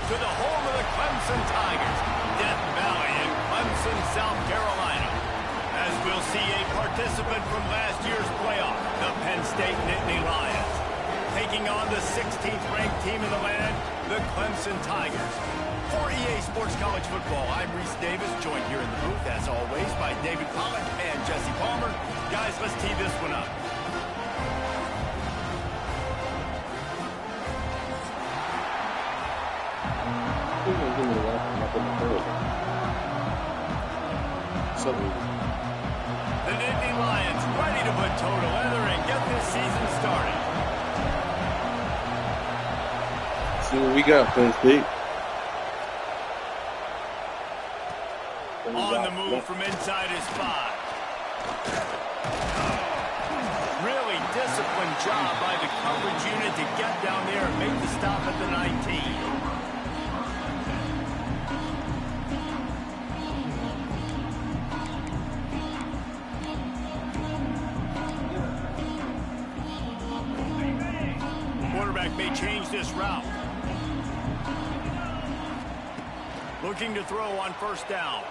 to the home of the Clemson Tigers, Death Valley in Clemson, South Carolina. As we'll see a participant from last year's playoff, the Penn State Nittany Lions, taking on the 16th ranked team in the land, the Clemson Tigers. For EA Sports College Football, I'm Reese Davis, joined here in the booth, as always, by David Pollack and Jesse Palmer. Guys, let's tee this one up. The Nittany Lions ready to put toe to leather and get this season started. See what we got, Penn State. On the move from inside his 5. Really disciplined job by the coverage unit to get down there and make the stop at the 19. Quarterback may change this route. Looking to throw on first down.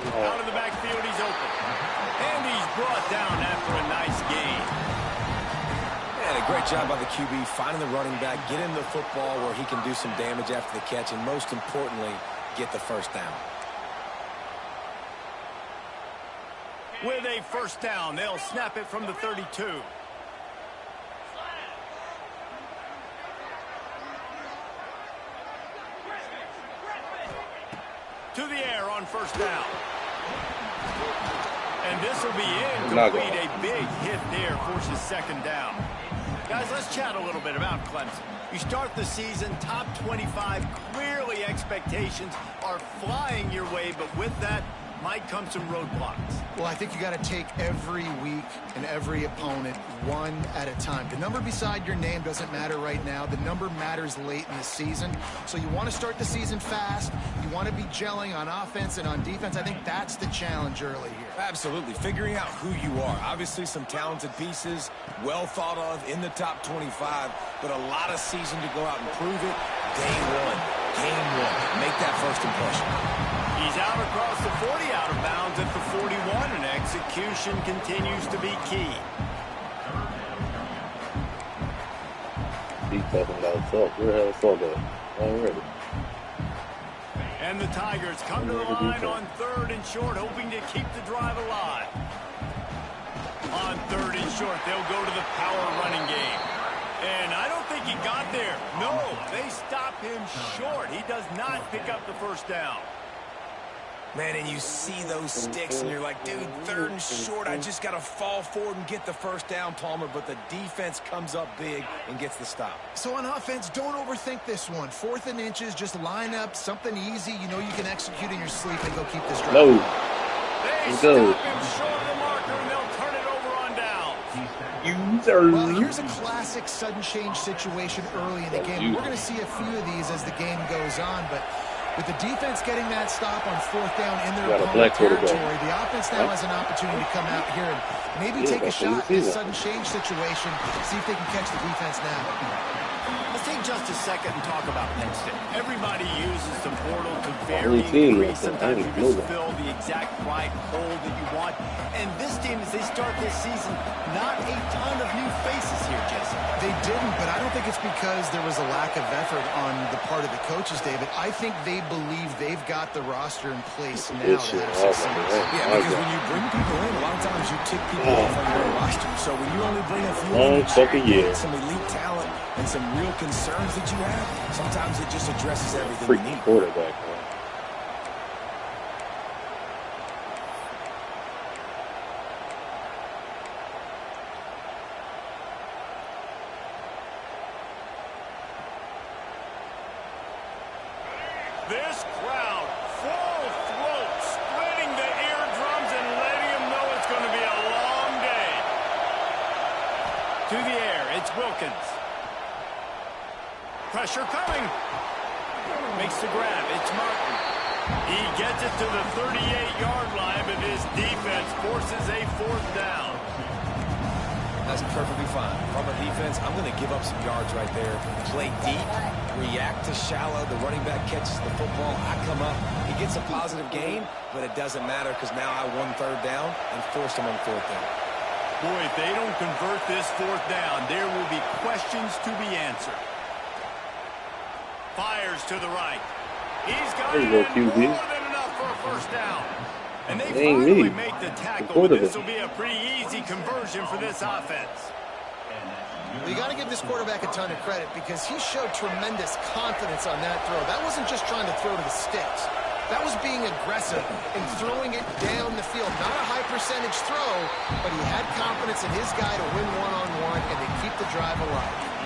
Out of the backfield, he's open. And he's brought down after a nice gain. And a great job by the QB finding the running back, get him the football where he can do some damage after the catch, and most importantly, get the first down. With a first down, they'll snap it from the 32. To the air on first down. And this will be incomplete. A big hit there forces second down. Guys, let's chat a little bit about Clemson. You start the season top 25. Clearly expectations are flying your way, but with that might come some roadblocks. Well, I think you got to take every week and every opponent one at a time. The number beside your name doesn't matter right now. The number matters late in the season. So you want to start the season fast. You want to be gelling on offense and on defense. I think that's the challenge early here. Absolutely. Figuring out who you are. Obviously some talented pieces, well thought of in the top 25, but a lot of season to go out and prove it. Day one, game one. Make that first impression. He's out across the 40, out of bounds at the 41, and execution continues to be key. He's talking about assault. Where the hell assault at? Already. And the Tigers come to the line on third and short, hoping to keep the drive alive. On third and short, they'll go to the power running game. And I don't think he got there. No, they stop him short. He does not pick up the first down. Man, and you see those sticks, and you're like, dude, third and short, I just got to fall forward and get the first down, Palmer, but the defense comes up big and gets the stop. So on offense, don't overthink this one. 4th and inches, just line up something easy. You know you can execute in your sleep and go keep this drive. They stop him short of the marker, and they'll turn it over on down. Well, here's a classic sudden change situation early in the game. We're going to see a few of these as the game goes on, but with the defense getting that stop on 4th down in their opponent territory, the offense now has an opportunity to come out here and maybe take a shot at this sudden change situation, see if they can catch the defense now. Let's take just a second and talk about Penn State. Everybody uses the portal to vary increase. Sometimes you just fill the exact right hole that you want. And this team, as they start this season, not a ton of new faces here, Jesse. They didn't, but I don't think it's because there was a lack of effort on the part of the coaches, David. I think they believe they've got the roster in place now to have success. Yeah, because when you bring people in, a lot of times you tick people off on your roster. So when you only bring a few, some elite talent and some real concerns that you have, sometimes it just addresses everything you need. Quarterback, man. This crowd, full throat, splitting the eardrums and letting them know it's going to be a long day. To the air, it's Wilkins. Pressure coming. Makes the grab. It's Martin. He gets it to the 38-yard line, but his defense forces a 4th down. That's perfectly fine. From our defense, I'm going to give up some yards right there. Play deep, react to shallow. The running back catches the football. I come up. He gets a positive gain, but it doesn't matter because now I won third down and forced him on fourth down. Boy, if they don't convert this fourth down, there will be questions to be answered. Fires to the right. He's got it in more than enough for a first down. And they finally make the tackle. This will be a pretty easy conversion for this offense. Well, you got to give this quarterback a ton of credit because he showed tremendous confidence on that throw. That wasn't just trying to throw to the sticks. That was being aggressive and throwing it down the field. Not a high percentage throw, but he had confidence in his guy to win one-on-one and to keep the drive alive.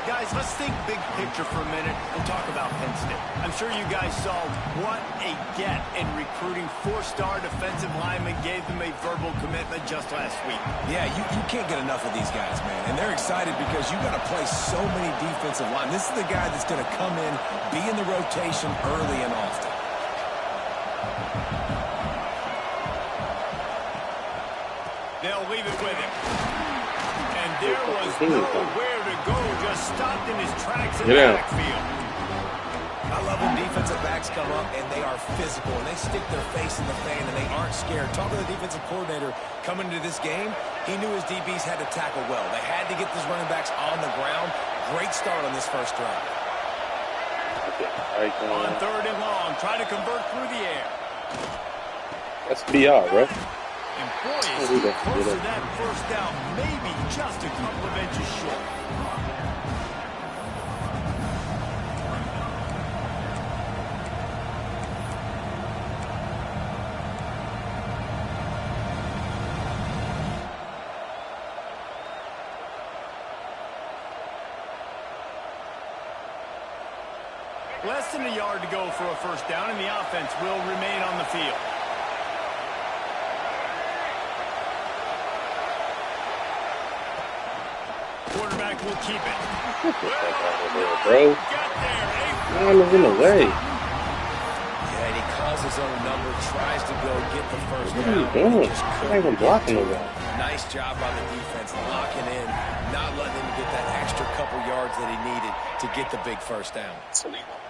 Guys, let's think big picture for a minute and talk about Penn State. I'm sure you guys saw what a get in recruiting. 4-star defensive linemen gave them a verbal commitment just last week. Yeah, you can't get enough of these guys, man. And they're excited because you got to play so many defensive line. This is the guy that's going to come in, be in the rotation early and often. They'll leave it with him. And there was nowhere to go, just stopped in his tracks in the backfield. I love when defensive backs come up and they are physical and they stick their face in the fan and they aren't scared. Talking to the defensive coordinator coming into this game, he knew his DBs had to tackle well. They had to get these running backs on the ground. Great start on this first drive. On third and long, trying to convert through the air. That's BR, right? And boy, is he close to that first down, maybe just a couple of inches short. Less than a yard to go for a first down, and the offense will remain on the field. Quarterback will keep it. Bro. Man is in the way. Yeah, and he calls his own number, tries to go get the first down. What are you doing? You're not even blocking the guy. Nice job by the defense, locking in, not letting him get that extra couple yards that he needed to get the big first down.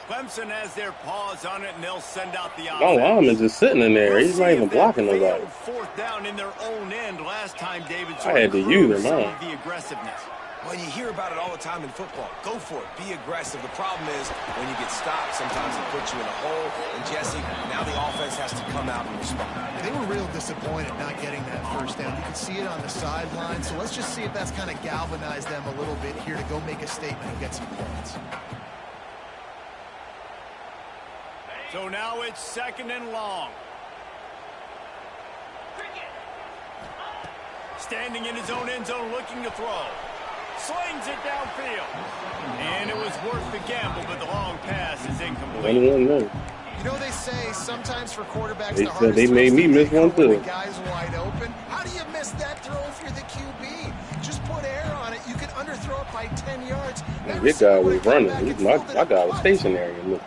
Clemson has their paws on it, and they'll send out the offense. Oh, Lam is just sitting in there. He's not even blocking nobody. Fourth down in their own end last time, David. I had to use him, huh? The aggressiveness. Well, you hear about it all the time in football. Go for it. Be aggressive. The problem is when you get stopped, sometimes it puts you in a hole. And, Jesse, now the offense has to come out and respond. They were real disappointed not getting that first down. You could see it on the sideline. So let's just see if that's kind of galvanized them a little bit here to go make a statement and get some points. So now it's second and long. Standing in his own end zone, looking to throw. Slings it downfield. And it was worth the gamble, but the long pass is incomplete. You know, they say sometimes for quarterbacks, they said they made me miss one too. The guy's wide open. How do you miss that throw if you're the QB? Just put air on it. You can underthrow it by 10 yards. This guy was running. My guy was stationary.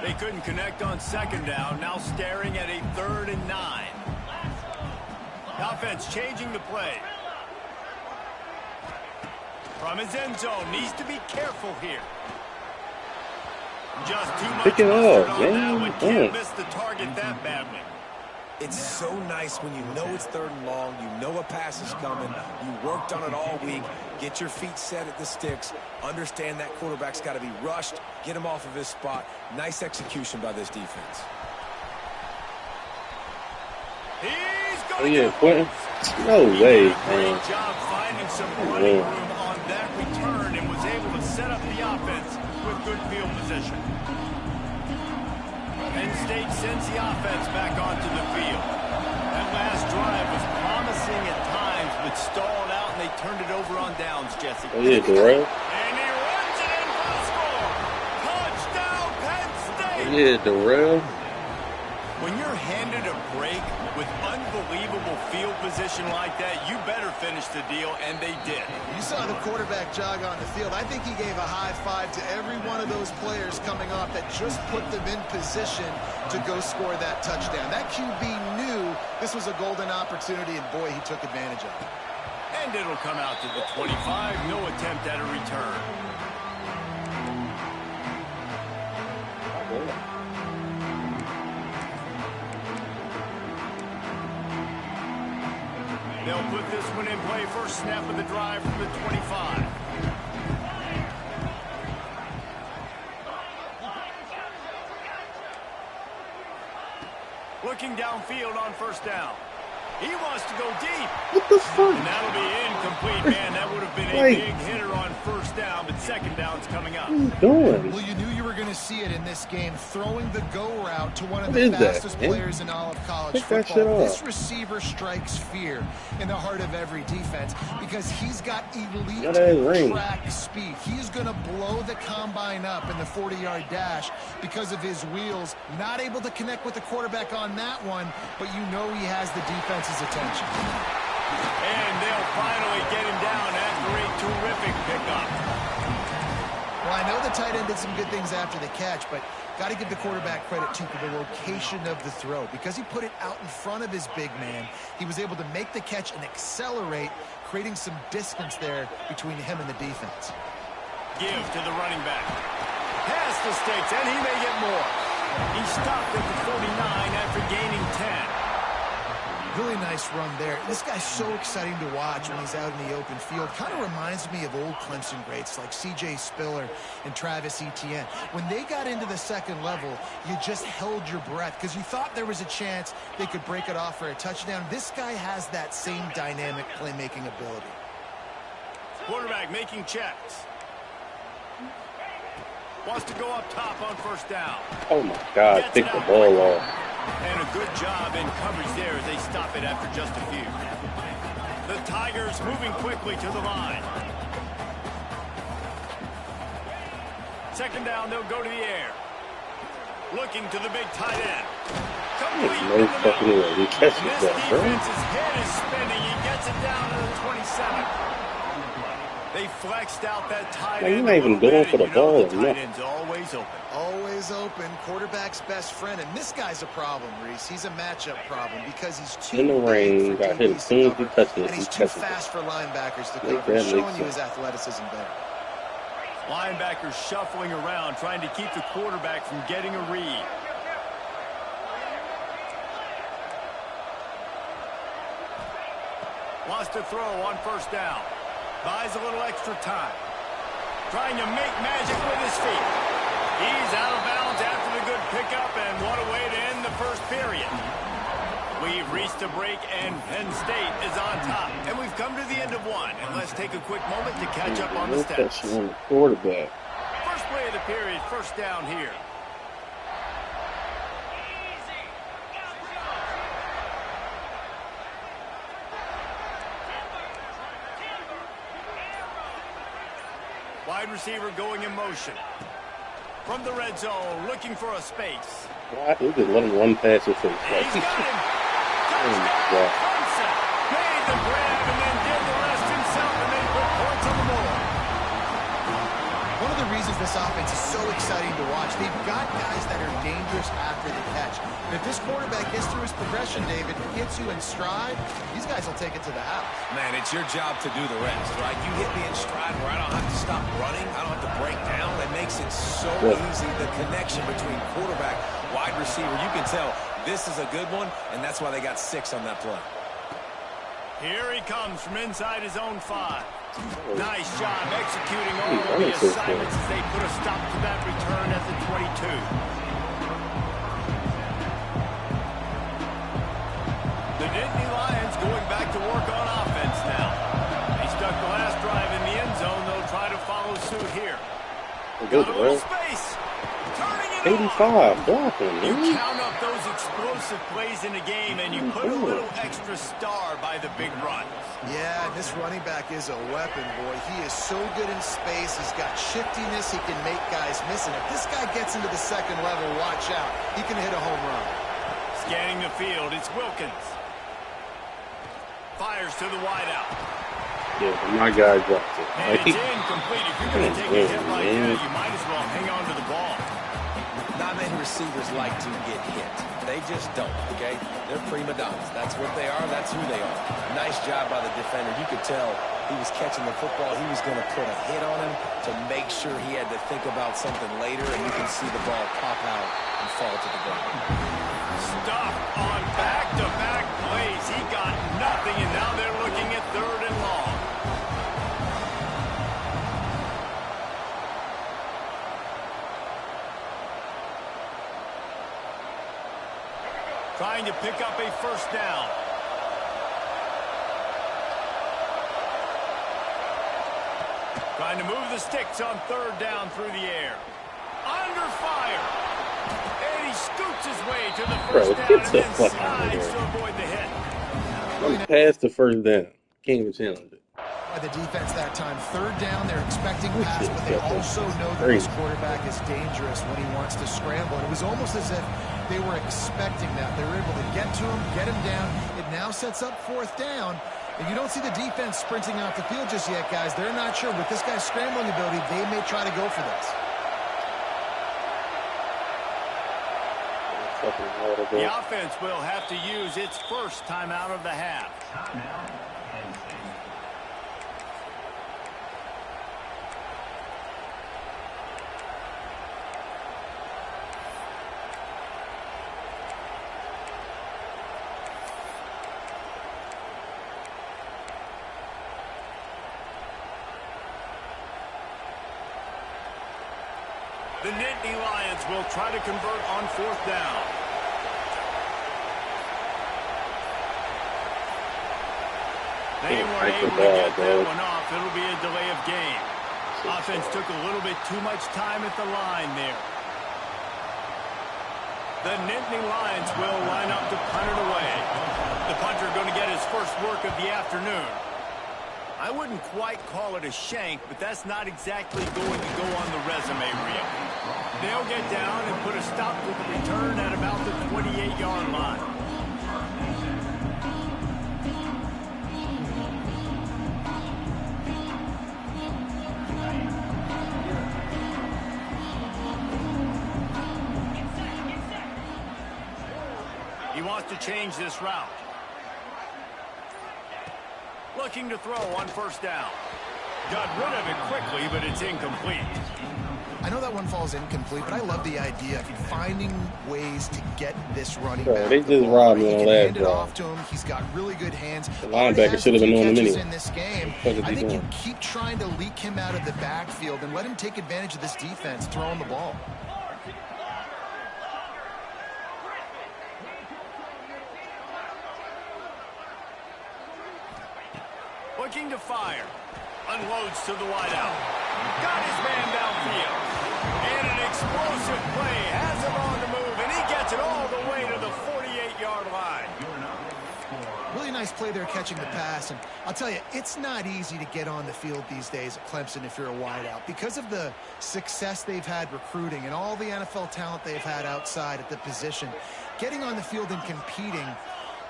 They couldn't connect on second down. Now staring at a 3rd and 9. The offense changing the play. From his end zone. Needs to be careful here. Just too much mustard on that one. Can't miss the target that badly. It's so nice when you know it's 3rd and long, you know a pass is coming, you worked on it all week, get your feet set at the sticks, understand that quarterback's got to be rushed, get him off of his spot. Nice execution by this defense. Oh yeah, Quentin. No way, man. Great job finding some running room on that return and was able to set up the offense with good field position. Penn State sends the offense back onto the field. That last drive was promising at times, but stalled out, and they turned it over on downs, Jesse. Oh yeah, Darrell. And he runs it in for the score. Touchdown, Penn State. Yeah, Darrell. When you're handed a break with unbelievable field position like that, you better finish the deal, and they did. You saw the quarterback jog on the field. I think he gave a high five to every one of those players coming off that just put them in position to go score that touchdown. That QB knew this was a golden opportunity, and boy, he took advantage of it. And it'll come out to the 25. No attempt at a return. They'll put this one in play. First snap of the drive from the 25. Looking downfield on first down. He wants to go deep. What the fuck? And that'll be incomplete, man. That would have been a big hitter on first down, but second down's coming up. What are you doing? Well, you knew you were going to see it in this game, throwing the go route to one of the fastest players in all of college football. This receiver strikes fear in the heart of every defense because he's got elite track speed. He's going to blow the combine up in the 40-yard dash because of his wheels. Not able to connect with the quarterback on that one, but you know he has the defense's attention. And they'll finally get him down after a terrific pickup. Well, I know the tight end did some good things after the catch, but got to give the quarterback credit, too, for the location of the throw. Because he put it out in front of his big man, he was able to make the catch and accelerate, creating some distance there between him and the defense. Give to the running back. Pass the sticks, and he may get more. He stopped at the 49 after gaining 10. Really nice run there. This guy's so exciting to watch when he's out in the open field. Kind of reminds me of old Clemson greats like C.J. Spiller and Travis Etienne. When they got into the second level, you just held your breath because you thought there was a chance they could break it off for a touchdown. This guy has that same dynamic playmaking ability. Quarterback making checks. Wants to go up top on first down. Oh, my God. Pick the ball off. And a good job in coverage there as they stop it after just a few. The Tigers moving quickly to the line. Second down, they'll go to the air. Looking to the big tight end. Complete no fucking way he catches this that, bro. defense's head is spinning. He gets it down to the 27. They flexed out that tight end. You're not even going for the ball. The tight end's always open. Always open. Quarterback's best friend. And this guy's a problem, Reese. He's a matchup problem because he's too in the rain. Got hit as soon as he touched it. And he's too fast for linebackers to cover. Showing you his athleticism there. Linebackers shuffling around, trying to keep the quarterback from getting a read. Wants to throw on first down. Buys a little extra time. Trying to make magic with his feet. He's out of bounds after the good pickup, and what a way to end the first period. We've reached a break, and Penn State is on top. And we've come to the end of one. And let's take a quick moment to catch up on the stats. On the quarterback. First play of the period, first down here. Wide receiver going in motion. From the red zone, looking for a space. Why? We just let him run past his face. He's got him. Touchdown, Clemson. Made the grab and then did the rest himself, and they put points on the board. One of the reasons this offense is so exciting to watch, they've got guys that are dangerous after the catch. And if this quarterback gets through his progression, David, gets you in stride, these guys will take it to the house. Man, it's your job to do the rest, right? You hit me in stride where I don't have to stop running. I don't have to break down. That makes it so easy, the connection between quarterback, wide receiver. You can tell this is a good one, and that's why they got 6 on that play. Here he comes from inside his own 5. Nice job executing all the assignments as they put a stop to that return at the 22. The Nittany Lions going back to work on offense now. They stuck the last drive in the end zone. They'll try to follow suit here. Got a little space. Turning it 85, blocking. You count up those explosive plays in a game, and you put a little extra star by the big run. Yeah, this running back is a weapon, boy. He is so good in space. He's got shiftiness. He can make guys miss. And if this guy gets into the second level, watch out. He can hit a home run. Scanning the field, it's Wilkins. Fires to the wideout. Yeah, but my guy dropped it. And it's incomplete. If you're going to take a hit like that, you might as well hang on to the ball. Not many receivers like to get hit. They just don't, okay? They're prima donnas. That's what they are. That's who they are. Nice job by the defender. You could tell he was catching the football. He was going to put a hit on him to make sure he had to think about something later, and you can see the ball pop out and fall to the ground. Stuff on back-to-back plays. He got nothing, and now they're looking at 3rd and long. Trying to pick up a 1st down. Trying to move the sticks on 3rd down through the air. Under fire. And he scoots his way to the 1st down and then slides to avoid the hit. I'm past the 1st down. Can't even challenge it. By the defense that time, 3rd down, they're expecting pass, but they also know that this quarterback is dangerous when he wants to scramble. And it was almost as if they were expecting that. They were able to get to him, get him down. It now sets up 4th down. And you don't see the defense sprinting off the field just yet, guys. They're not sure. With this guy's scrambling ability, they may try to go for this. The offense will have to use its 1st timeout of the half. The Nittany Lions will try to convert on 4th down. They weren't able to get that one off. It'll be a delay of game. Offense took a little bit too much time at the line there. The Nittany Lions will line up to punt it away. The punter going to get his first work of the afternoon. I wouldn't quite call it a shank, but that's not exactly going to go on the resume reel. They'll get down and put a stop to the return at about the 28-yard line. He wants to change this route. Looking to throw on 1st down. Got rid of it quickly, but it's incomplete. I know that one falls incomplete, but I love the idea of finding ways to get this running back. They just robbed me on that drive. Off to him. He's got really good hands. The linebacker should have been on him anyway. In this game, I think you keep trying to leak him out of the backfield and let him take advantage of this defense throwing the ball. Looking to fire. Unloads to the wideout. Got his man downfield. And an explosive play. Has him on the move, and he gets it all the way to the 48-yard line. Really nice play there catching the pass. And I'll tell you, it's not easy to get on the field these days at Clemson if you're a wideout. Because of the success they've had recruiting and all the NFL talent they've had outside at the position, getting on the field and competing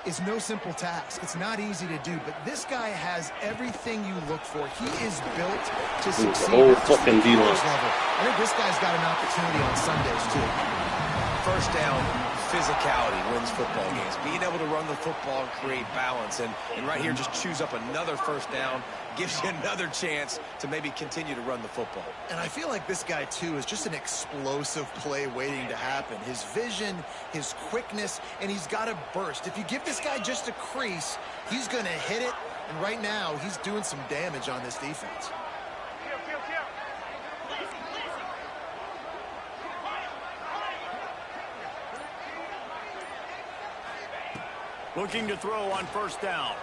is no simple task. It's not easy to do, but this guy has everything you look for. He is built to succeed at the level. I think this guy's got an opportunity on Sundays, too. 1st down, physicality wins football games. Being able to run the football and create balance. And right here, just choose up another 1st down, gives you another chance to maybe continue to run the football. And I feel like this guy, too, is just an explosive play waiting to happen. His vision, his quickness, and he's got a burst. If you give this guy just a crease, he's going to hit it. And right now, he's doing some damage on this defense. Looking to throw on 1st down.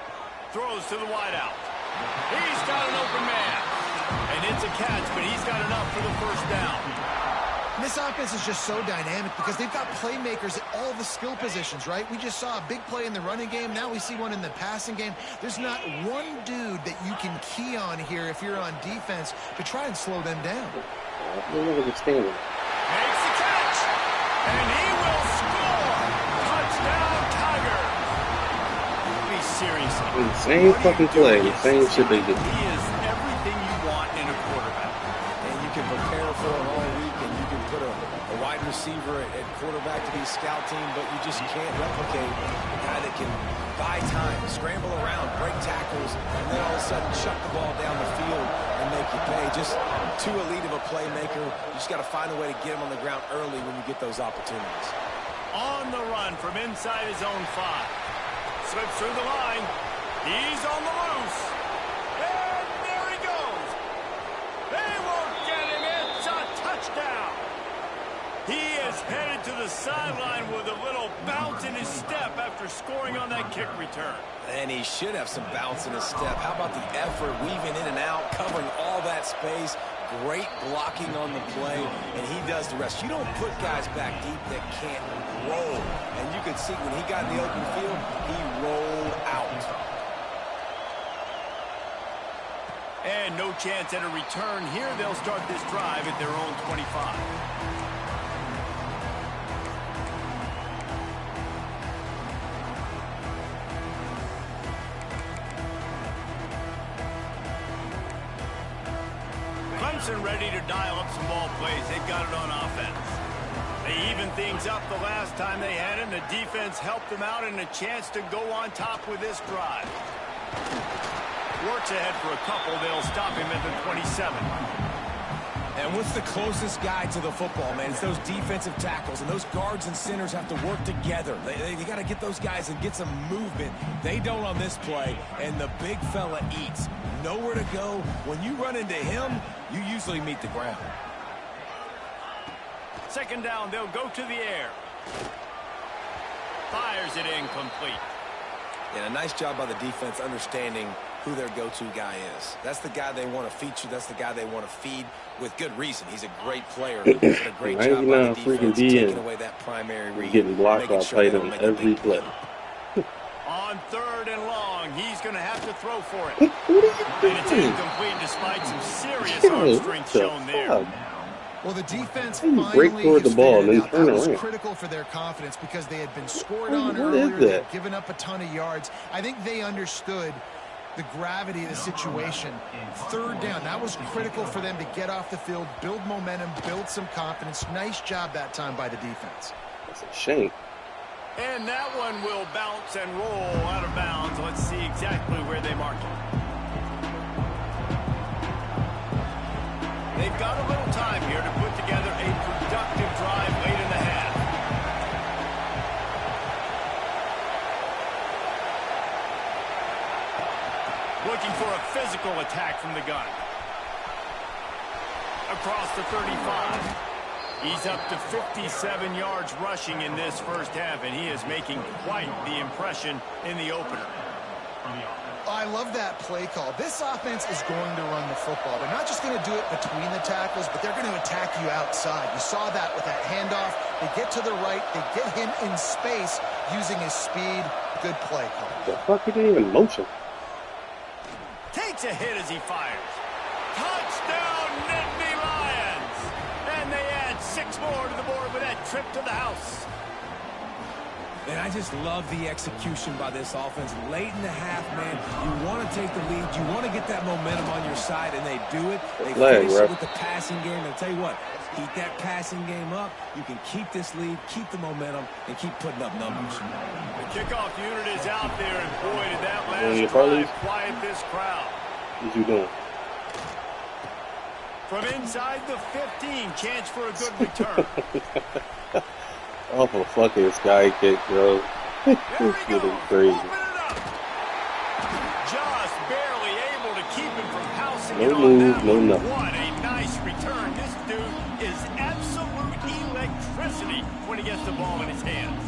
Throws to the wideout. He's got an open man. And it's a catch, but he's got enough for the 1st down. And this offense is just so dynamic because they've got playmakers at all the skill positions, right? We just saw a big play in the running game. Now we see one in the passing game. There's not one dude that you can key on here if you're on defense to try and slow them down. Makes the catch. And he will score. Touchdown. seriously. Same fucking play, same shit they do. He is everything you want in a quarterback. And you can prepare for it all week, and you can put a wide receiver at quarterback to be a scout team, but you just can't replicate a guy that can buy time, scramble around, break tackles, and then all of a sudden chuck the ball down the field and make you pay. Just too elite of a playmaker. You just got to find a way to get him on the ground early when you get those opportunities. On the run from inside his own 5. Slips through the line. He's on the loose. And there he goes. They won't get him. It's a touchdown. He is headed to the sideline with a little bounce in his step after scoring on that kick return. And he should have some bounce in his step. How about the effort, weaving in and out, covering all that space. Great blocking on the play, and he does the rest. You don't put guys back deep that can't roll. And you could see when he got in the open field, he rolled out. And no chance at a return here. They'll start this drive at their own 25. Clemson ready to dial up some ball plays. They've got it on offense. They evened things up the last time they had him. The defense helped them out and a chance to go on top with this drive. Works ahead for a couple. They'll stop him at the 27. And what's the closest guy to the football, man? It's those defensive tackles, and those guards and centers have to work together. They got to get those guys and get some movement. They don't on this play, and the big fella eats. Nowhere to go. When you run into him, you usually meet the ground. Second down, they'll go to the air. Fires it incomplete. And a nice job by the defense understanding who their go-to guy is. That's the guy they want to feature. That's the guy they want to feed with good reason. He's a great player. But a great job by the defense taking away that primary read. Getting blocked by tight end every play. On 3rd and long, he's going to have to throw for it. And it's incomplete despite some serious arm strength shown there. Well, the defense finally toward the ball and then turn around. That was critical for their confidence because they had been scored on earlier. They had given up a ton of yards. I think they understood the gravity of the situation. 3rd down, that was critical for them to get off the field, build momentum, build some confidence. Nice job that time by the defense. That's a shame. And that one will bounce and roll out of bounds. Let's see exactly where they mark it. They've got a little time here to put together a productive drive late in the half. Looking for a physical attack from the gun. Across the 35. He's up to 57 yards rushing in this first half, and he is making quite the impression in the opener. I love that play call. This offense is going to run the football. They're not just going to do it between the tackles, but they're going to attack you outside. You saw that with that handoff. They get to the right. They get him in space using his speed. Good play call. The fuck, he didn't even motion. Takes a hit as he fires. Touchdown, Nittany Lions! And they add 6 more to the board with that trip to the house. And I just love the execution by this offense. Late in the half, man, you want to take the lead. You want to get that momentum on your side, and they do it. They finish it with the passing game. And I'll tell you what, keep that passing game up. You can keep this lead, keep the momentum, and keep putting up numbers. The kickoff unit is out there, and boy, did that last drive quiet this crowd. What you doing? From inside the 15, chance for a good return. Awful fucking sky kick, bro. This shit is crazy. Just barely able to keep him from pouncing no it on move, that no one. nothing. What a nice return. This dude is absolute electricity when he gets the ball in his hands.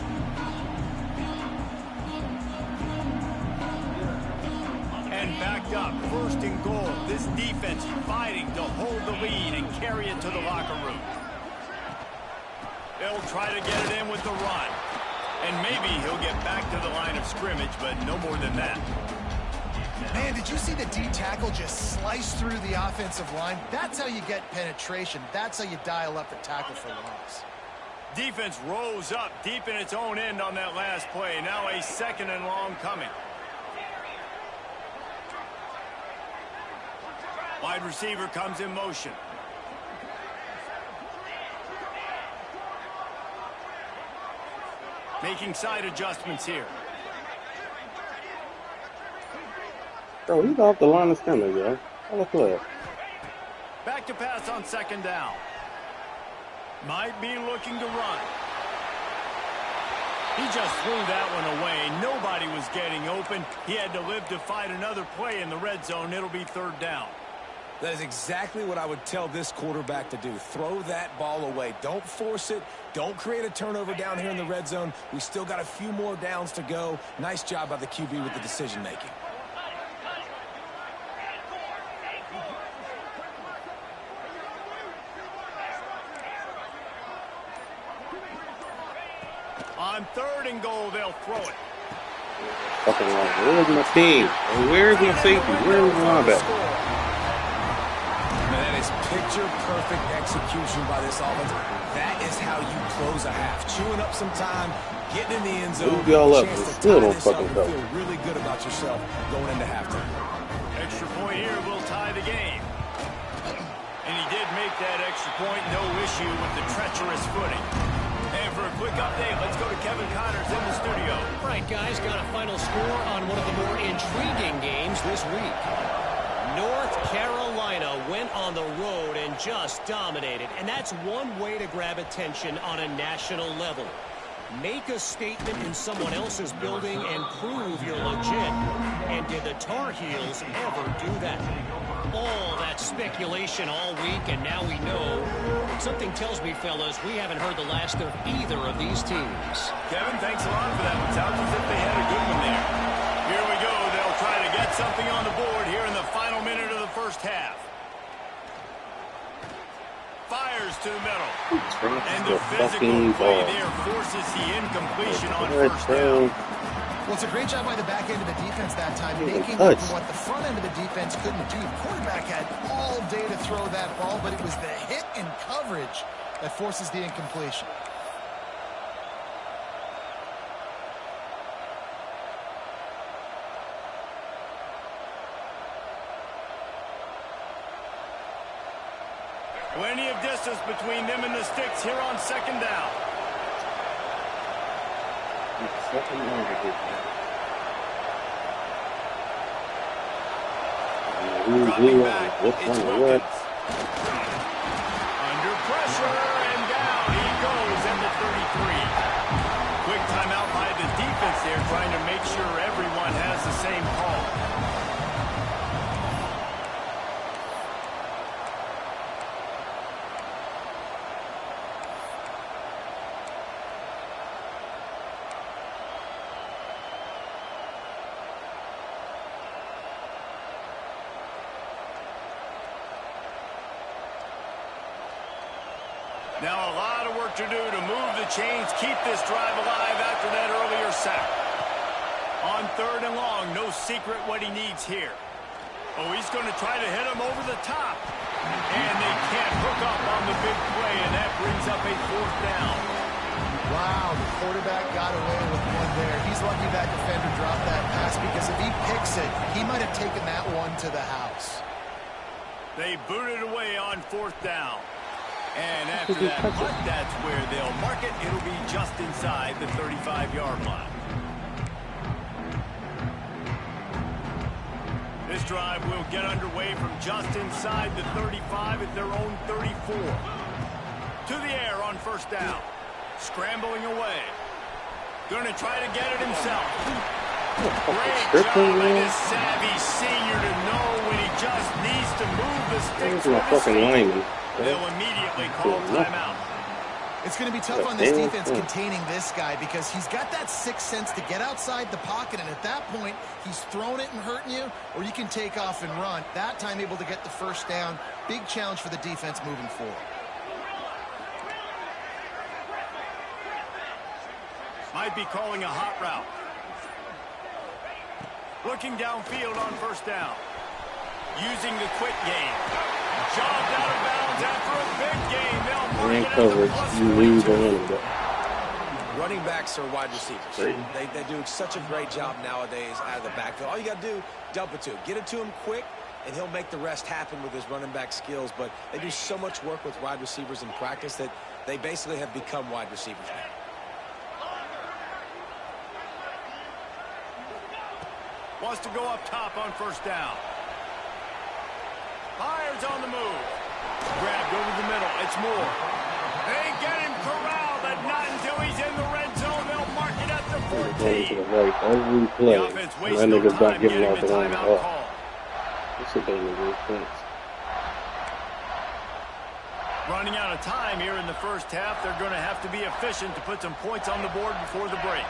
And back up, 1st and goal. This defense fighting to hold the lead and carry it to the locker room. They'll try to get it in with the run. And maybe he'll get back to the line of scrimmage, but no more than that. Man, did you see the D tackle just slice through the offensive line? That's how you get penetration. That's how you dial up the tackle for loss. Defense rose up deep in its own end on that last play. Now a 2nd and long coming. Wide receiver comes in motion. Making side adjustments here. Bro, he's off the line of scrimmage, yo. Call a play. Back to pass on second down. Might be looking to run. He just threw that one away. Nobody was getting open. He had to live to fight another play in the red zone. It'll be third down. That is exactly what I would tell this quarterback to do. Throw that ball away. Don't force it. Don't create a turnover down here in the red zone. We still got a few more downs to go. Nice job by the QB with the decision-making. On third and goal, they'll throw it. Fucking wrong. Where's my team? Where's my safety? Where's my linebacker? That is picture-perfect execution by this offense. That is how you close a half. Chewing up some time, getting in the end zone. Move y'all up. Still don't fucking go. Feel really good about yourself going into halftime. Extra point here will tie the game. And he did make that extra point. No issue with the treacherous footing. And for a quick update, let's go to Kevin Connors in the studio. All right, guys, got a final score on one of the more intriguing games this week. North Carolina went on the road and just dominated. And that's one way to grab attention on a national level. Make a statement in someone else's building and prove you're legit. And did the Tar Heels ever do that? All that speculation all week, and now we know. Something tells me, fellas, we haven't heard the last of either of these teams. Kevin, thanks a lot for that. It sounds as if they had a good one there. Here we go. They'll try to get something on the board here in the final minute of the first half. Fires to the middle. And the physical play there forces the incompletion on first down. Well, it's a great job by the back end of the defense that time, making up for what the front end of the defense couldn't do. The quarterback had all day to throw that ball, but it was the hit and coverage that forces the incompletion. Plenty of distance between them and the sticks here on second down. Second down. Dropping back, it's Wilkins. Under pressure, and down he goes at the 33. Quick timeout by the defense there, trying to make sure everyone has the same call. Now a lot of work to do to move the chains, keep this drive alive after that earlier sack. On third and long, no secret what he needs here. Oh, he's going to try to hit him over the top. And they can't hook up on the big play, and that brings up a fourth down. Wow, the quarterback got away with one there. He's lucky that defender dropped that pass, because if he picks it, he might have taken that one to the house. They booted away on fourth down. And after that punt, that's where they'll mark it. It'll be just inside the 35-yard line. This drive will get underway from just inside the 35 at their own 34. To the air on first down. Scrambling away. Going to try to get it himself. Great job by this savvy senior to know when he just needs to move the sticks with his feet. They'll immediately call timeout. It's going to be tough on this defense containing this guy, because he's got that sixth sense to get outside the pocket, and at that point, he's throwing it and hurting you, or you can take off and run. That time able to get the first down. Big challenge for the defense moving forward. Might be calling a hot route. Looking downfield on first down. Using the quick game. Jogged out of bounds after a big game. They'll mark it at the +42. Running backs are wide receivers. They do such a great job nowadays out of the backfield. All you got to do, dump it to him. Get it to him quick, and he'll make the rest happen with his running back skills. But they do so much work with wide receivers in practice that they basically have become wide receivers now. Wants to go up top on first down. Fires on the move. Grabbed over the middle. It's Moore. They get him corralled, but not until he's in the red zone. They'll mark it at the 14. Going to the right every play. That nigga's not giving out the line at all. This is a damn defense. Running out of time here in the first half. They're going to have to be efficient to put some points on the board before the break.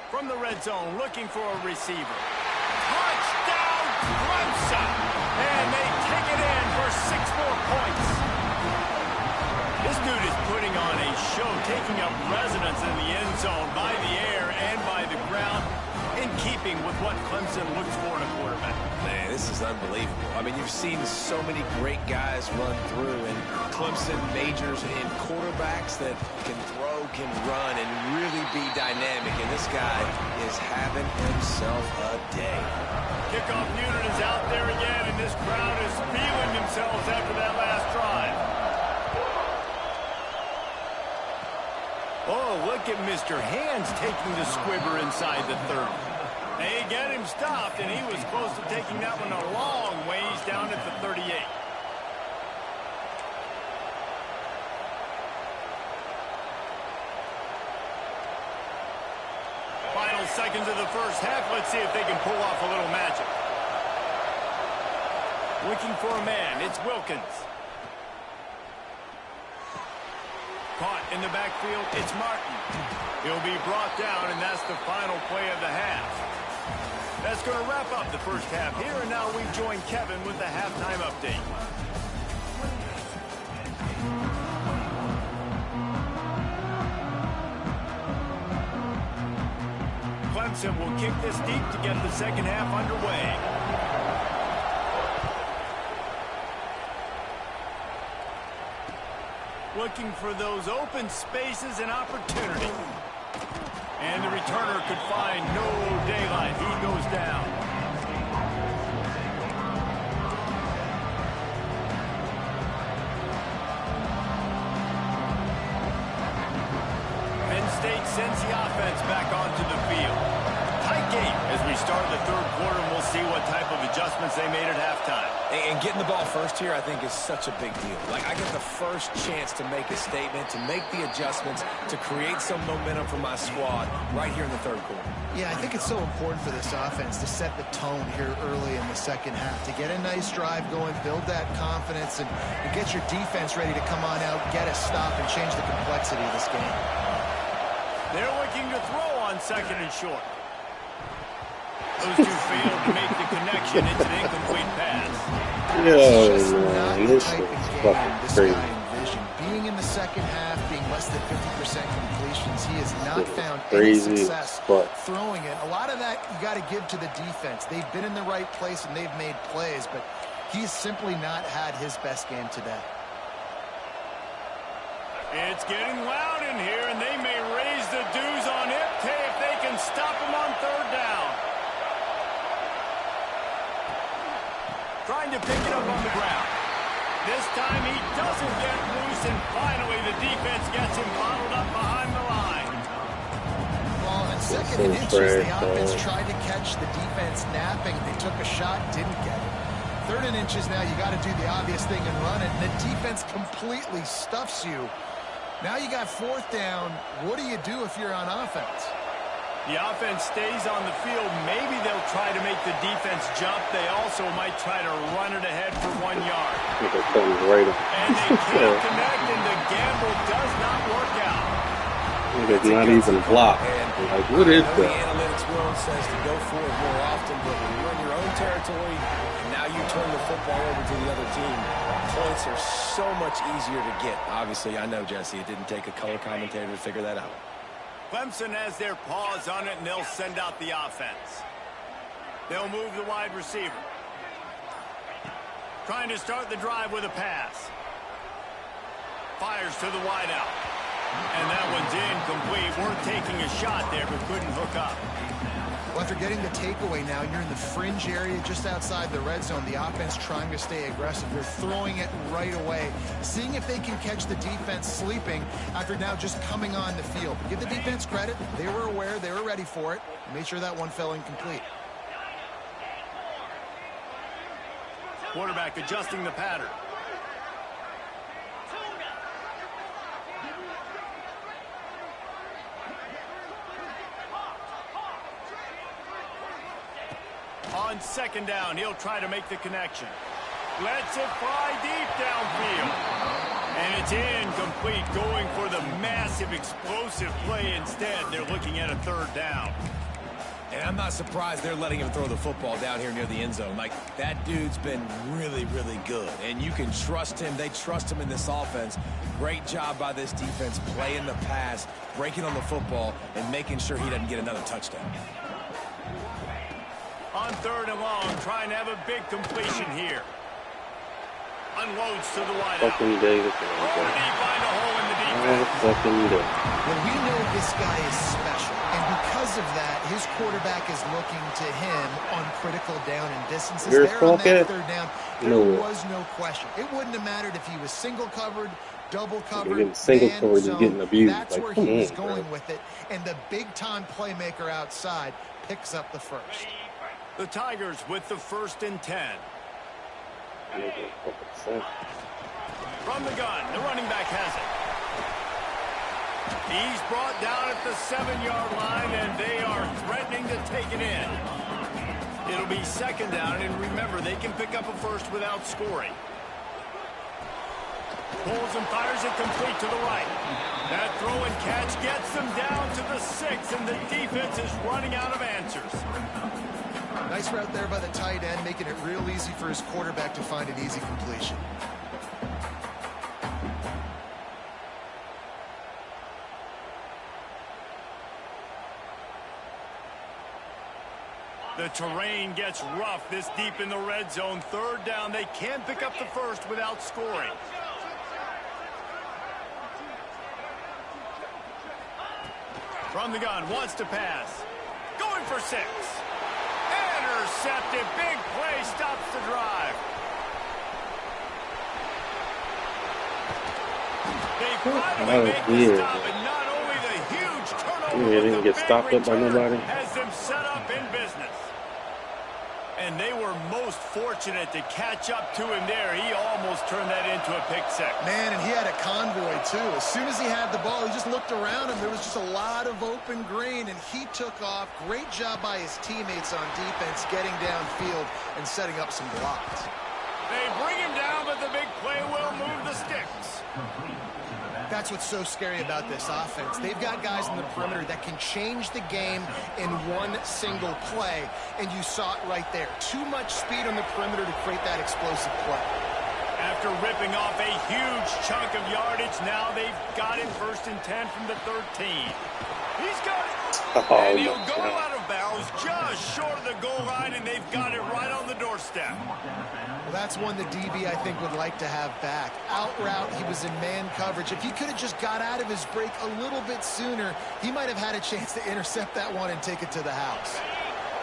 From the red zone, looking for a receiver. Touchdown, Clemson! And they take it in for 6 more points. This dude is putting on a show, taking up residence in the end zone by the air and by the ground, in keeping with what Clemson looks for in a quarterback. Man, this is unbelievable. I mean, you've seen so many great guys run through, and Clemson majors in quarterbacks that can throw, can run, and really be dynamic. And this guy is having himself a day. Kickoff unit is out there again, and this crowd is feeling themselves after that last drive. Oh, look at Mr. Hands taking the squibber inside the 30. They get him stopped, and he was close to taking that one a long ways down at the 38. Final seconds of the first half. Let's see if they can pull off a little magic. Looking for a man. It's Wilkins. Caught in the backfield. It's Martin. He'll be brought down, and that's the final play of the half. That's going to wrap up the first half here, and now we join Kevin with the halftime update. Clemson will kick this deep to get the second half underway. Looking for those open spaces and opportunity. And the returner could find no daylight. He goes down. Penn State sends the offense back onto the field. Tight game as we start the third quarter, and we'll see what type of adjustments they made at halftime. And getting the ball first here, I think, is such a big deal. Like, I get the first chance to make a statement, to make the adjustments, to create some momentum for my squad right here in the third quarter. Yeah, I think it's so important for this offense to set the tone here early in the second half, to get a nice drive going, build that confidence, and get your defense ready to come on out, get a stop, and change the complexity of this game. They're looking to throw on second and short. Those two failed to make the connection. It's an incomplete pass. Yo, man, this is fucking crazy. Being in the second half, being less than 50% completions, he has not found any success throwing it. A lot of that you got to give to the defense. They've been in the right place and they've made plays, but he's simply not had his best game today. It's getting loud in here, and they may raise the dues on Ipte if they can stop him on third down. Trying to pick it up on the ground. This time he doesn't get loose, and finally the defense gets him bottled up behind the line. Well, on second and inches, the offense tried to catch the defense napping. They took a shot, didn't get it. Third and inches now, you got to do the obvious thing and run it, and the defense completely stuffs you. Now you got fourth down. What do you do if you're on offense? The offense stays on the field. Maybe they'll try to make the defense jump. They also might try to run it ahead for 1 yard. And they can't connect, and the gamble does not work out. It's not even blocked. Like, what is that? The analytics world says to go for it more often, but when you're in your own territory, and now you turn the football over to the other team, points are so much easier to get. Obviously, I know, Jesse, it didn't take a color commentator to figure that out. Clemson has their paws on it, and they'll send out the offense. They'll move the wide receiver. Trying to start the drive with a pass. fires to the wideout. And that one's incomplete. Worth taking a shot there, but couldn't hook up. Well, after getting the takeaway now, you're in the fringe area just outside the red zone. The offense trying to stay aggressive. They're throwing it right away, seeing if they can catch the defense sleeping after now just coming on the field. Give the defense credit. They were aware. They were ready for it. Made sure that one fell incomplete. Quarterback adjusting the pattern. On second down, he'll try to make the connection. Lets it fly deep downfield. And it's incomplete, going for the massive explosive play instead. They're looking at a third down. And I'm not surprised they're letting him throw the football down here near the end zone. Like, that dude's been really, really good. And you can trust him. They trust him in this offense. Great job by this defense playing the pass, breaking on the football, and making sure he doesn't get another touchdown. On third and long, trying to have a big completion here. Unloads to the wideout. Fucking day. Find a hole in the defense. Well, we know this guy is special, and because of that, his quarterback is looking to him on critical down and distances. There on that third down, there was no question. It wouldn't have mattered if he was single covered, double covered, single covered, zone. Getting abused. That's like, where he was going with it, and the big-time playmaker outside picks up the first. The Tigers with the 1st and 10. From the gun, the running back has it. He's brought down at the 7-yard line, and they are threatening to take it in. It'll be second down, and remember, they can pick up a first without scoring. Pulls and fires it complete to the right. That throw and catch gets them down to the 6, and the defense is running out of answers. Nice route there by the tight end, making it real easy for his quarterback to find an easy completion. The terrain gets rough this deep in the red zone. Third down, they can pick up the first without scoring. From the gun, wants to pass. Going for 6. Intercepted. Big play stops the drive. They finally make the stop, and not only the huge turnover, they didn't get stopped up by nobody. Has them set up in business. And they were most fortunate to catch up to him there. He almost turned that into a pick six. Man, and he had a convoy, too. As soon as he had the ball, he just looked around him. There was just a lot of open green, and he took off. Great job by his teammates on defense, getting downfield and setting up some blocks. They bring him down, but the big play will move the sticks. That's what's so scary about this offense. They've got guys in the perimeter that can change the game in one single play, and you saw it right there. Too much speed on the perimeter to create that explosive play. After ripping off a huge chunk of yardage, now they've got it 1st and 10 from the 13. He's got it. And he'll go out of bounds just short of the goal line, and they've got it right on the doorstep. Well, that's one the DB, I think, would like to have back. Out route, he was in man coverage. If he could have just got out of his break a little bit sooner, he might have had a chance to intercept that one and take it to the house.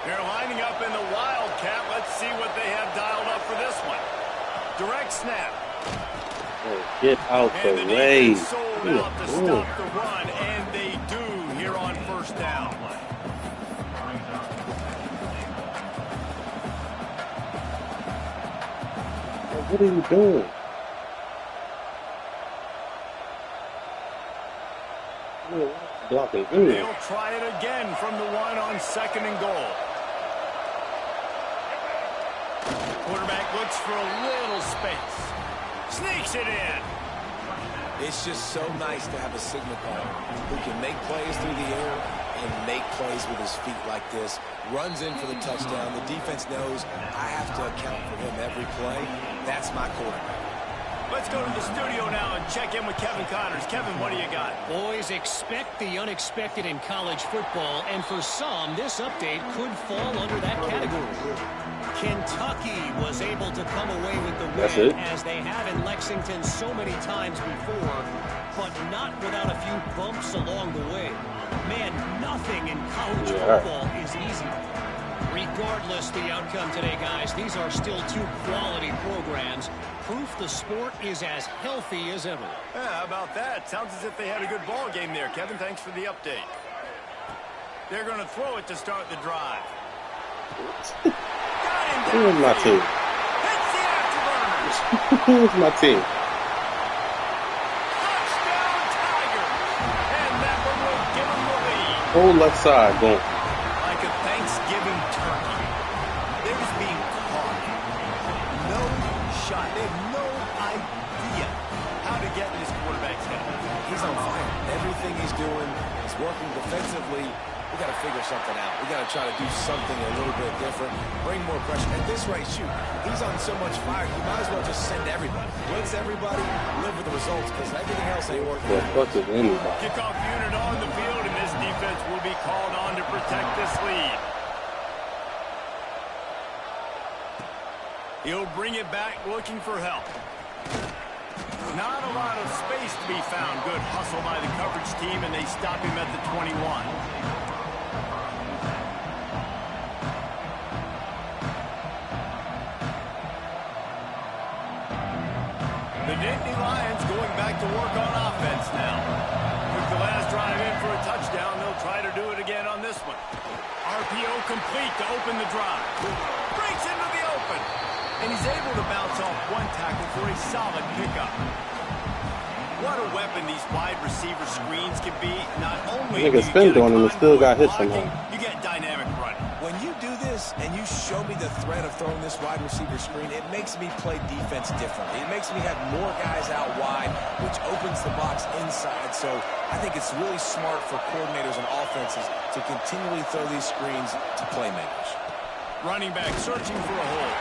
They're lining up in the Wildcat. Let's see what they have dialed up for this one. Direct snap. Oh, get out the way. Sold out to stop the run, and they do here on 1st down. What are you doing? Blocking. They'll try it again from the 1 on 2nd and goal. Quarterback looks for a little space. Sneaks it in. It's just so nice to have a signal caller who can make plays through the air and make plays with his feet like this. Runs in for the touchdown. The defense knows I have to account for him every play. That's my quarterback. Let's go to the studio now and check in with Kevin Connors. Kevin, what do you got? Boys, expect the unexpected in college football, and for some, this update could fall under that category. Kentucky was able to come away with the win, as they have in Lexington so many times before, but not without a few bumps along the way. Man, nothing in college football is easy. Regardless the outcome today, guys, these are still two quality programs. Proof the sport is as healthy as ever. Yeah, how about that? Sounds as if they had a good ball game there, Kevin. Thanks for the update. They're going to throw it to start the drive. Who is my team? Hits the afterburners. Who is my team? Touchdown, Tigers. And that one will give them the lead. Whole left side going. Like a Thanksgiving turkey. They're just being caught. No shot. They have no idea how to get in this quarterback's head. He's on fire. Everything he's doing is working defensively. We got to figure something out. We got to try to do something a little bit different. Bring more pressure. At this rate, shoot, he's on so much fire, you might as well just send everybody. Blitz everybody, live with the results, because everything else ain't working. Kickoff unit on the field, and this defense will be called on to protect this lead. He'll bring it back looking for help. Not a lot of space to be found. Good hustle by the coverage team, and they stop him at the 21. The Nittany Lions going back to work on offense now. Took the last drive in for a touchdown. They'll try to do it again on this one. RPO complete to open the drive. Breaks into the open. And he's able to bounce off one tackle for a solid pickup. What a weapon these wide receiver screens can be. Not only I think it's been doing and still got hit somehow. You get dynamic running. When you do this and you show me the threat of throwing this wide receiver screen, it makes me play defense differently. It makes me have more guys out wide, which opens the box inside. So I think it's really smart for coordinators and offenses to continually throw these screens to playmakers. Running back searching for a hole.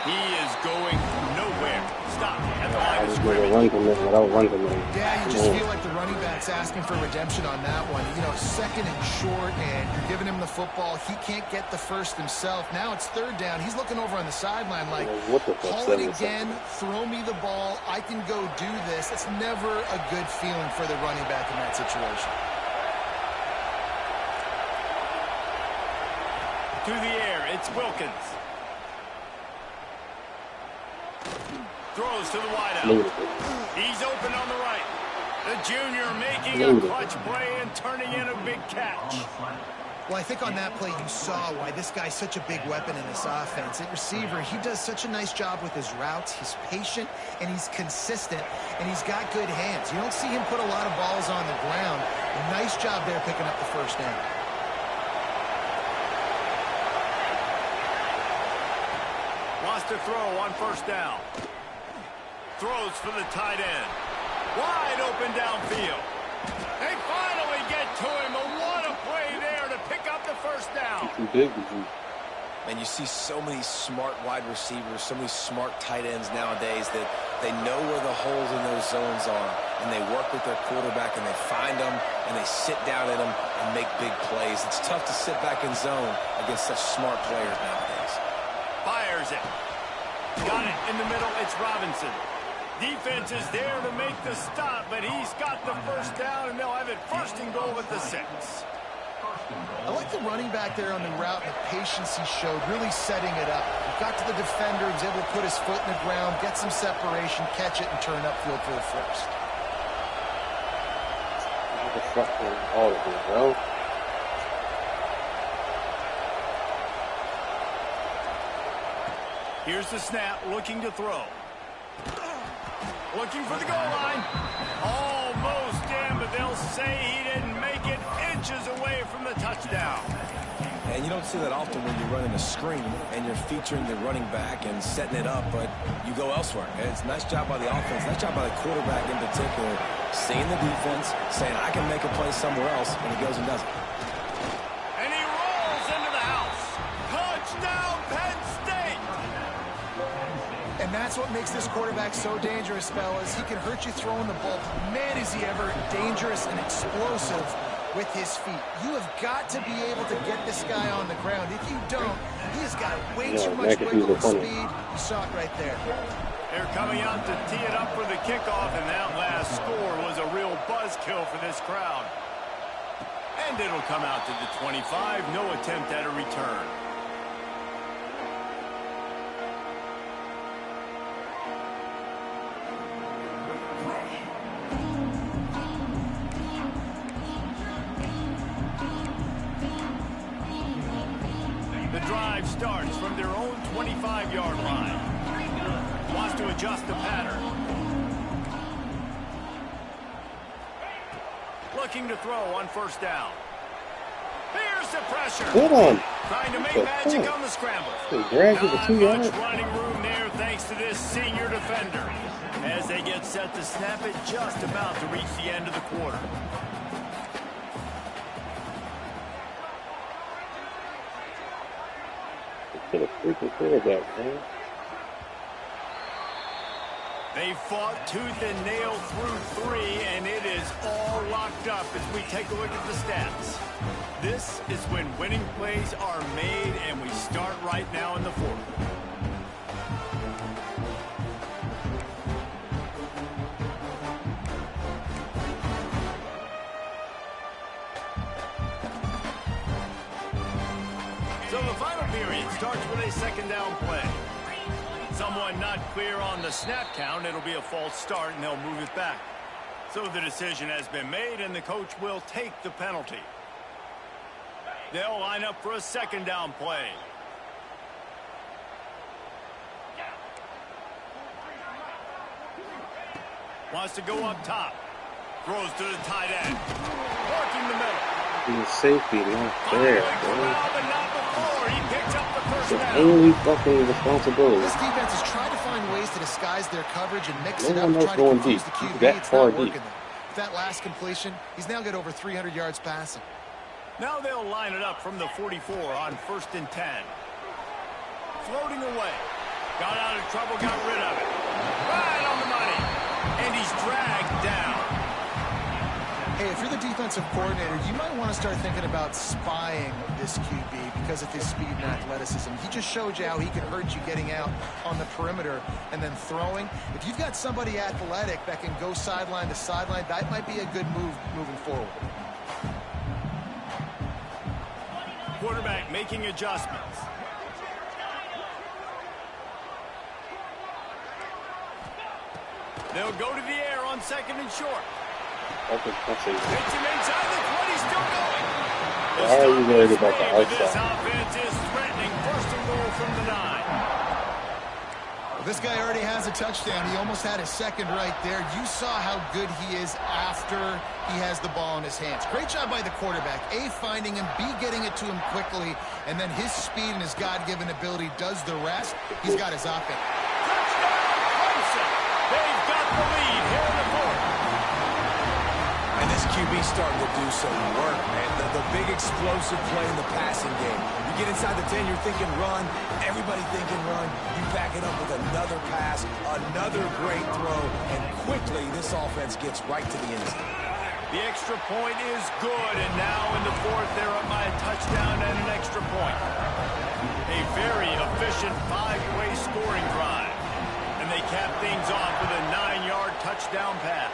He is going nowhere. Stop at the line of scrimmage. Yeah, you just feel like the running back's asking for redemption on that one. You know, second and short, and you're giving him the football. He can't get the first himself. Now it's third down. He's looking over on the sideline like, call it again, throw me the ball. I can go do this. It's never a good feeling for the running back in that situation. To the air, it's Wilkins. Throws to the wideout. He's open on the right. The junior making a clutch play and turning in a big catch. Well, I think on that play you saw why this guy's such a big weapon in this offense. At receiver, he does such a nice job with his routes. He's patient, and he's consistent, and he's got good hands. You don't see him put a lot of balls on the ground. Nice job there picking up the first down. Wants to throw on first down. Throws for the tight end. Wide open downfield. They finally get to him. What a play there to pick up the first down. And you see so many smart wide receivers, so many smart tight ends nowadays that they know where the holes in those zones are, and they work with their quarterback, and they find them, and they sit down in them and make big plays. It's tough to sit back in zone against such smart players nowadays. Fires it. Got it in the middle. It's Robinson. Defense is there to make the stop, but he's got the first down, and they'll have it first and goal at the 6. I like the running back there on the route and the patience he showed, really setting it up. He got to the defender, he was able to put his foot in the ground, get some separation, catch it, and turn upfield for the first. All of it, bro. Here's the snap, looking to throw. Looking for the goal line. Almost in, but they'll say he didn't make it, inches away from the touchdown. And you don't see that often when you're running a screen and you're featuring the running back and setting it up, but you go elsewhere. And it's a nice job by the offense, nice job by the quarterback in particular, seeing the defense, saying, I can make a play somewhere else, and he goes and does it. And he rolls into the house. Touchdown, Penn State! And that's what makes this quarterback so dangerous, fellas. He can hurt you throwing the ball. Man, is he ever dangerous and explosive with his feet. You have got to be able to get this guy on the ground. If you don't, he has got way too much wiggle and speed. You saw it right there. They're coming out to tee it up for the kickoff, and that last score was a real buzzkill for this crowd. And it'll come out to the 25. No attempt at a return. The drive starts from their own 25-yard line. Wants to adjust the pattern. Looking to throw on first down. Here's the pressure. Hold on. Trying to make magic on the scramble. Not much running room there thanks to this senior defender. As they get set to snap it, just about to reach the end of the quarter. Get a freaking quarterback, man. They fought tooth and nail through 3, and it is all locked up as we take a look at the stats. This is when winning plays are made, and we start right now in the 4th. So the final period starts with a second down play. Someone not clear on the snap count. It'll be a false start, and they'll move it back. So the decision has been made, and the coach will take the penalty. They'll line up for a second down play. Wants to go up top. Throws to the tight end. Working the middle. The safety not there, bro. But not before. He picks up the first The down. only fucking responsibility. This defense is trying to find ways to disguise their coverage and mix it No up one to else try to going confuse deep. the QB. That It's far not working deep. there. With that last completion, he's now got over 300 yards passing. Now they'll line it up from the 44 on 1st and 10. Floating away. Got out of trouble, got rid of it. Right on the money. And he's dragged down. Hey, if you're the defensive coordinator, you might want to start thinking about spying this QB because of his speed and athleticism. He just showed you how he can hurt you getting out on the perimeter and then throwing. If you've got somebody athletic that can go sideline to sideline, that might be a good move moving forward. Quarterback making adjustments. They'll go to the air on 2nd and short. That's Hits him inside the 20, still going. Why are you worried about the This outside? offense is threatening. 1st and goal from the 9. Well, this guy already has a touchdown. He almost had his second right there. You saw how good he is after he has the ball in his hands. Great job by the quarterback. A, finding him. B, getting it to him quickly. And then his speed and his God-given ability does the rest. He's got his offense. Touchdown, Clemson. They've got the lead here in the 4th. And this QB's starting to do some work, man. The big explosive play in the passing game. You get inside the 10, you're thinking run. Everybody thinking run. You back it up with another pass, another great throw, and quickly this offense gets right to the end zone. The extra point is good, and now in the 4th, they're up by a touchdown and an extra point. A very efficient 5-way scoring drive. And they cap things off with a 9-yard touchdown pass.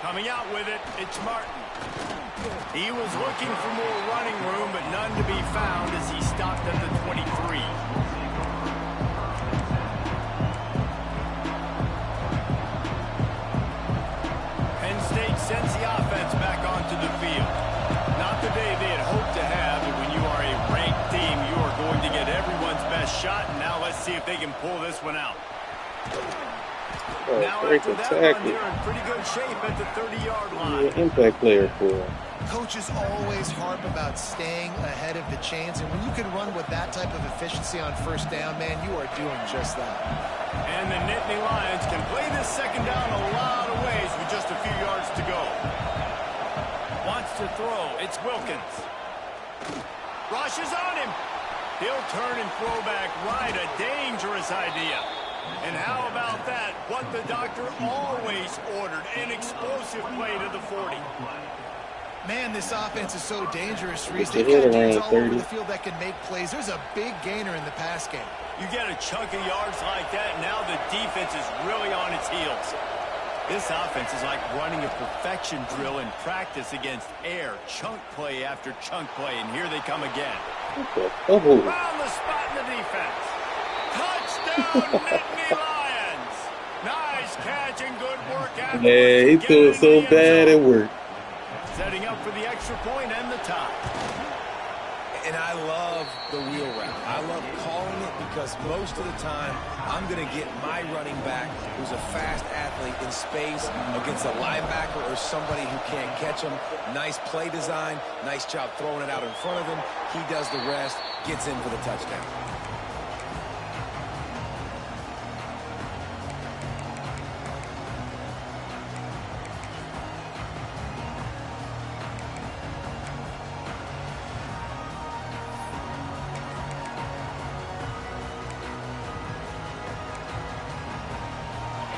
Coming out with it, it's Martin. He was looking for more running room, but none to be found as he stopped at the 23. Penn State sends the offense back onto the field. Not the day they had hoped to have, but when you are a ranked team, you are going to get everyone's best shot, and now let's see if they can pull this one out. Now after that run, they're in pretty good shape at the 30-yard line. An impact player for him. Coaches always harp about staying ahead of the chains, and when you can run with that type of efficiency on 1st down, man, you are doing just that. And the Nittany Lions can play this second down a lot of ways with just a few yards to go. Wants to throw. It's Wilkins. Rushes on him. He'll turn and throw back right. A dangerous idea. And how about that? What the doctor always ordered, an explosive play to the 40. Man, this offense is so dangerous, Reese. They've got dudes all over the field that can make plays. There's a big gainer in the pass game. You get a chunk of yards like that, now the defense is really on its heels. This offense is like running a perfection drill in practice against air. Chunk play after chunk play, and here they come again. Around the spot in the defense. Touchdown, Nittany Lions. Nice catch and good work afterwards. Yeah, he threw it so bad it worked. Setting up for the extra point and the tie. And I love the wheel route. I love calling it because most of the time I'm going to get my running back who's a fast athlete in space against a linebacker or somebody who can't catch him. Nice play design. Nice job throwing it out in front of him. He does the rest, gets in for the touchdown.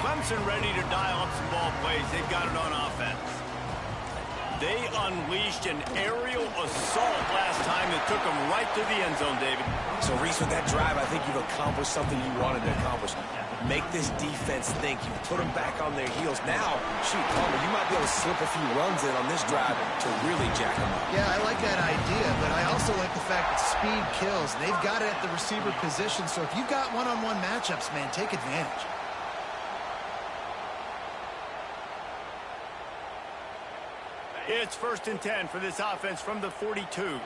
Clemson ready to dial up some ball plays. They've got it on offense. They unleashed an aerial assault last time that took them right to the end zone, David. So, Reese, with that drive, I think you've accomplished something you wanted to accomplish. Make this defense think. You put them back on their heels. Now, shoot, Palmer, you might be able to slip a few runs in on this drive to really jack them up. Yeah, I like that idea, but I also like the fact that speed kills. They've got it at the receiver position, so if you've got one-on-one matchups, man, take advantage. It's 1st and 10 for this offense from the 42.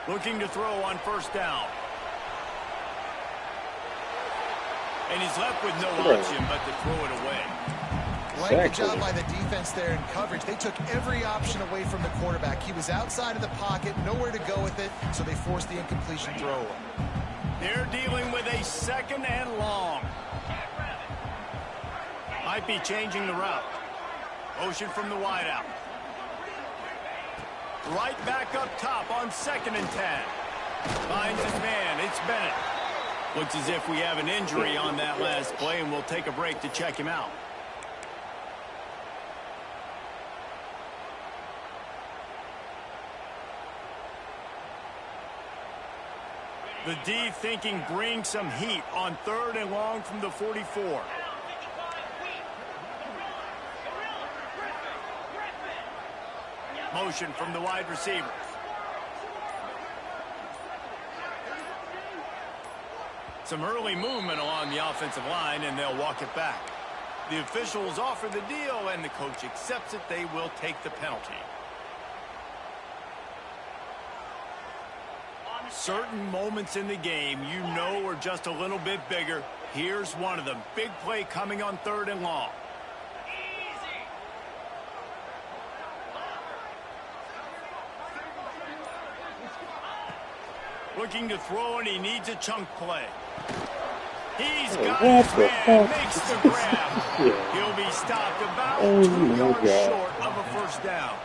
Looking to throw on 1st down. And he's left with no option but to throw it away. Like the job by the defense there in coverage. They took every option away from the quarterback. He was outside of the pocket, nowhere to go with it, so they forced the incompletion throw. They're dealing with a 2nd and long. Might be changing the route. Motion from the wideout. Right back up top on 2nd and 10. Finds his man. It's Bennett. Looks as if we have an injury on that last play, and we'll take a break to check him out. The D thinking bring some heat on 3rd and long from the 44. Motion from the wide receiver. Some early movement along the offensive line, and they'll walk it back. The officials offer the deal, and the coach accepts it. They will take the penalty. Certain moments in the game you know are just a little bit bigger. Here's one of them. Big play coming on 3rd and long. Looking to throw, and he needs a chunk play. He's got his man, makes the grab. He'll be stopped about 2 yards short of a 1st down.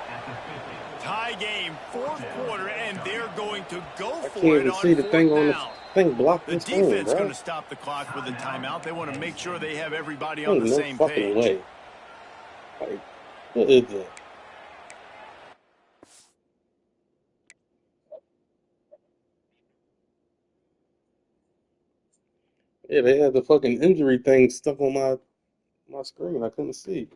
Tie game, 4th quarter, and they're going to go for it on 4th down. The defense is going to stop the clock with a timeout. They want to make sure they have everybody on the same page. Way. Like, what is it? Yeah, they had the fucking injury thing stuck on my screen. I couldn't see.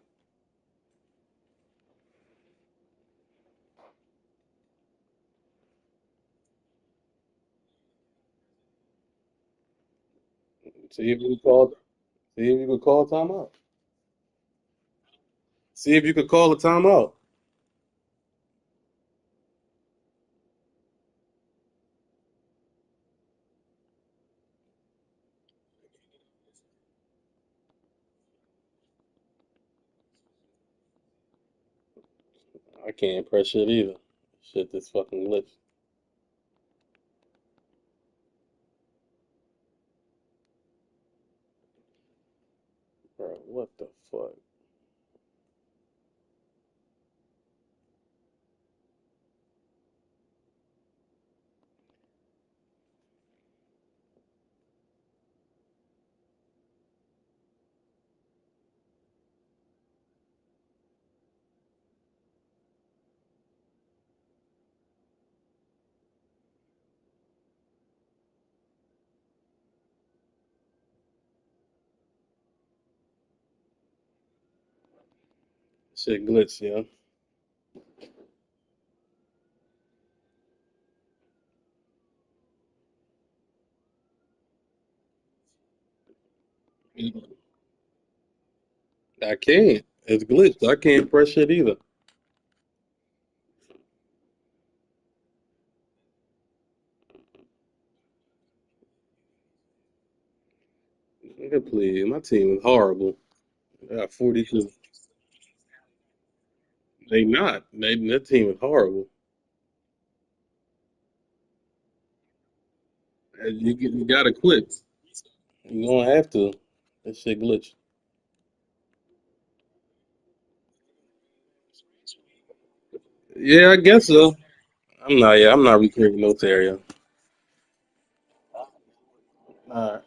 See if you could call. See if you could call timeout. See if you could call a timeout. I can't press shit either. Shit, this fucking glitch. Bro, what the fuck? Shit glitch, yeah. I can't. It's glitched. I can't press it either. Nigga, please. My team is horrible. I got 42. They not. That team is horrible. And you gotta quit. You gonna have to. That shit glitched. Yeah, I guess so. I'm not. Yeah, I'm not recruiting no Terrio. All right.